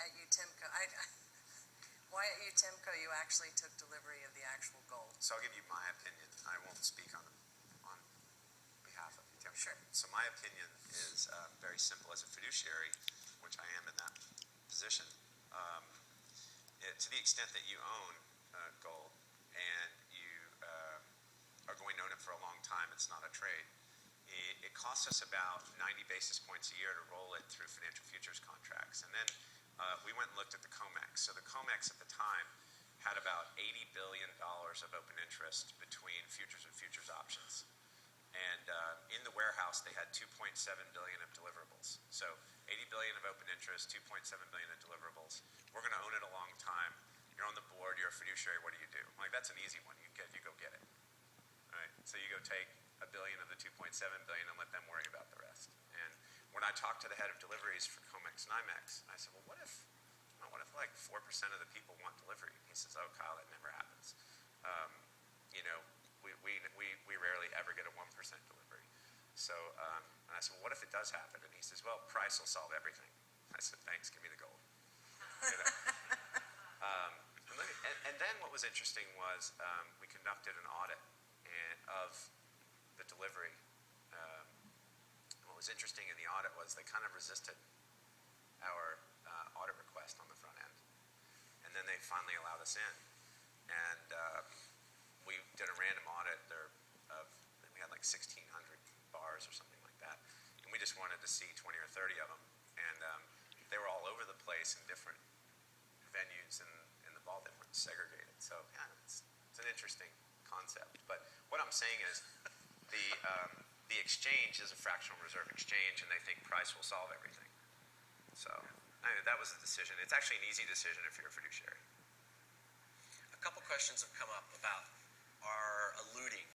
at UTIMCO, why at UTIMCO you actually took delivery of the actual gold. So I'll give you my opinion. I won't speak on behalf of UTIMCO. Sure. So my opinion is very simple. As a fiduciary, which I am in that position, to the extent that you own gold and you are going to own it for a long time, it's not a trade. It costs us about 90 basis points a year to roll it through financial futures contracts. And then we went and looked at the COMEX. So the COMEX at the time had about $80 billion of open interest between futures and futures options. And in the warehouse, they had 2.7 billion of deliverables. So 80 billion of open interest, 2.7 billion of deliverables. We're going to own it a long time. You're on the board. You're a fiduciary. What do you do? Like, that's an easy one. You go get it. All right? So you go take $1 billion of the 2.7 billion and let them worry about the rest. And when I talked to the head of deliveries for COMEX and IMEX, I said, well, what if like 4% of the people want delivery? He says, oh, Kyle, that never happens. We rarely ever get a 1% delivery. So, and I said, well, what if it does happen? And he says, well, price will solve everything. I said, thanks, give me the gold. And then what was interesting was we conducted an audit of the delivery. What was interesting in the audit was they kind of resisted our audit request on the front end. And then they finally allowed us in. And we did a random audit we had like 1,600 bars or something like that. And we just wanted to see 20 or 30 of them. And they were all over the place in different venues, and the ball they weren't segregated. So yeah, it's an interesting concept. But what I'm saying is the exchange is a fractional reserve exchange, and they think price will solve everything. So that was the decision. It's actually an easy decision if you're a fiduciary. A couple questions have come up about our alluding